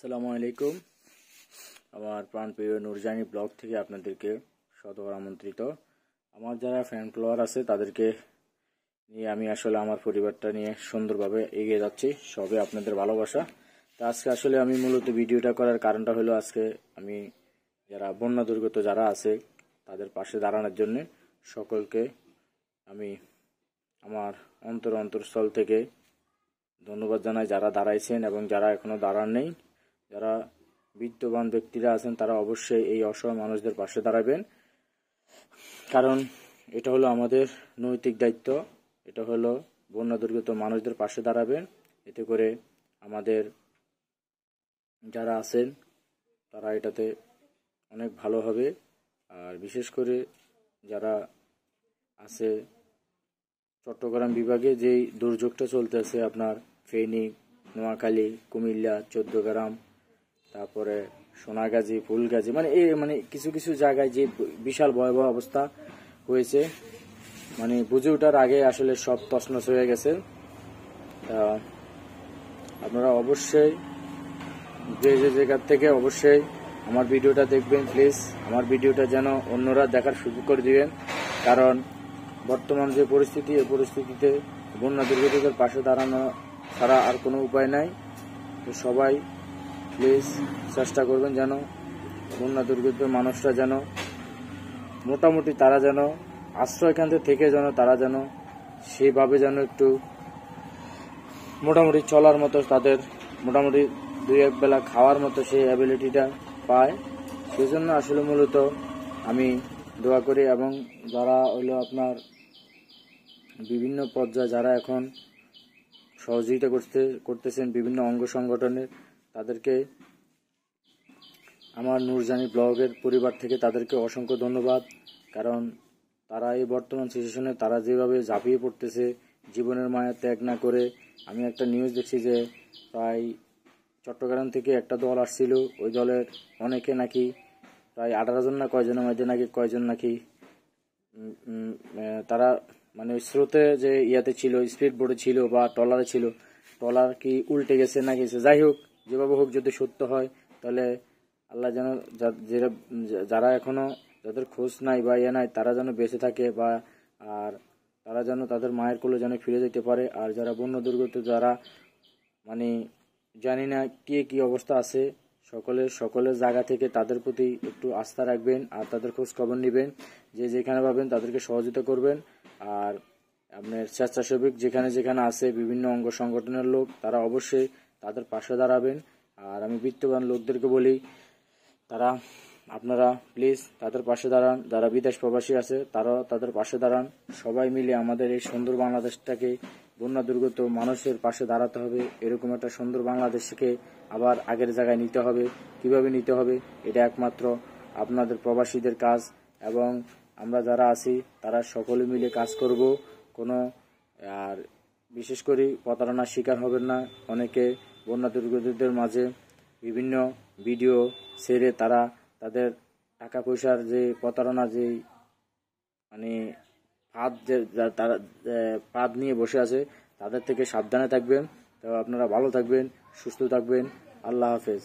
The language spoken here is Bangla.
আসসালামু আলাইকুম। আমার প্রাণপ্রিয় নুরজানি ব্লগ থেকে আপনাদেরকে সদর আমন্ত্রিত। আমার যারা ফ্যান ফলোয়ার আছে তাদেরকে নিয়ে আমি আসলে আমার পরিবারটা নিয়ে সুন্দরভাবে এগিয়ে যাচ্ছি, সবে আপনাদের ভালোবাসা। তা আজকে আসলে আমি মূলত ভিডিওটা করার কারণটা হলো, আজকে আমি যারা বন্যা দুর্গত যারা আছে তাদের পাশে দাঁড়ানোর জন্য সকলকে আমি আমার অন্তরস্থল থেকে ধন্যবাদ জানাই, যারা দাঁড়াইছেন এবং যারা এখনো দাঁড়ান নেই। যারা বিত্তবান ব্যক্তিরা আছেন তারা অবশ্যই এই অসহায় মানুষদের পাশে দাঁড়াবেন, কারণ এটা হলো আমাদের নৈতিক দায়িত্ব। এটা হলো বন্যা দুর্গত মানুষদের পাশে দাঁড়াবেন, এতে করে আমাদের যারা আছেন তারা এটাতে অনেক ভালো হবে। আর বিশেষ করে যারা আছে চট্টগ্রাম বিভাগে যেই দুর্যোগটা চলতেছে, আপনার ফেনী, নোয়াখালী, কুমিল্লা, চৌদ্দগ্রাম, তারপরে সোনাগাজী, ফুলগাজী, মানে কিছু কিছু জায়গায় যে বিশাল ভয়াবহ অবস্থা হয়েছে, মানে বুঝে ওঠার আগে আসলে সব তছনছ হয়ে গেছে। তা আপনারা অবশ্যই যে যে জায়গার থেকে অবশ্যই আমার ভিডিওটা দেখবেন। প্লিজ আমার ভিডিওটা যেন অন্যরা দেখার সুযোগ করে দিবেন, কারণ বর্তমান যে পরিস্থিতি, এই পরিস্থিতিতে বন্যা দুর্গতদের পাশে দাঁড়ানো ছাড়া আর কোনো উপায় নাই। তো সবাই প্লিজ চেষ্টা করবেন যেন বন্যা দুর্গত মানুষরা যেন মোটামুটি তারা যেন আশ্রয়কেন্দ্রে থেকে যেন তারা যেন সেইভাবে যেন একটু মোটামুটি চলার মতো, তাদের মোটামুটি দুই এক বেলা খাওয়ার মতো সেই অ্যাবিলিটিটা পায়। সেই জন্য আসলে মূলত আমি দোয়া করি, এবং যারা হলো আপনার বিভিন্ন পর্যায়ে যারা এখন সহযোগিতা করতেছেন বিভিন্ন অঙ্গ সংগঠনের, তাদেরকে আমার নুরজানি ব্লগের পরিবার থেকে তাদেরকে অসংখ্য ধন্যবাদ। কারণ তারা এই বর্তমান সিচুয়েশনে তারা যেভাবে ঝাঁপিয়ে পড়তেছে জীবনের মায়া ত্যাগ না করে। আমি একটা নিউজ দেখছি যে প্রায় চট্টগ্রাম থেকে একটা দল আসছিল, ওই দলের অনেকে নাকি প্রায় 18 জন না কয়জনের মধ্যে নাকি কয়জন নাকি তারা মানে ওই স্রোতে যে ইয়াতে ছিল, স্পিড বোটে ছিল বা ট্রলারে ছিল, ট্রলার কি উল্টে গেছে না গেছে, যাই হোক যেভাবে হোক যদি সত্য হয় তাহলে আল্লাহ যেন যারা এখনো যাদের খোঁজ নাই বা ইয়ে নাই তারা যেন বেঁচে থাকে, বা আর তারা যেন তাদের মায়ের কোলে যেন ফিরে যেতে পারে। আর যারা বন্য দুর্গত যারা মানে জানি না কে কি অবস্থা আছে, সকলের জায়গা থেকে তাদের প্রতি একটু আস্থা রাখবেন আর তাদের খোঁজ খবর নেবেন। যে যেখানে পাবেন তাদেরকে সহযোগিতা করবেন। আর আপনার স্বেচ্ছাসেবী যেখানে যেখানে আছে বিভিন্ন অঙ্গ সংগঠনের লোক, তারা অবশ্যই তাদের পাশে দাঁড়াবেন। আর আমি বিত্তবান লোকদেরকে বলি, আপনারা প্লিজ তাদের পাশে দাঁড়ান। যারা বিদেশ প্রবাসী আছে তারাও তাদের পাশে দাঁড়ান। সবাই মিলে আমাদের এই সুন্দর বাংলাদেশটাকে বন্যা দুর্গত মানুষের পাশে দাঁড়াতে হবে। এরকম একটা সুন্দর বাংলাদেশকে আবার আগের জায়গায় নিতে হবে। কিভাবে নিতে হবে এটা একমাত্র আপনাদের প্রবাসীদের কাজ, এবং আমরা যারা আছি তারা সকলে মিলে কাজ করব। আর বিশেষ করে প্রতারণার শিকার হবেন না। অনেকে বন্যা দুর্গতদের মাঝে বিভিন্ন ভিডিও ছেড়ে তারা তাদের টাকা পয়সার যে প্রতারণা, যে মানে তারা ফাঁদ নিয়ে বসে আছে, তাদের থেকে সাবধানে থাকবেন। তো আপনারা ভালো থাকবেন, সুস্থ থাকবেন। আল্লাহ হাফেজ।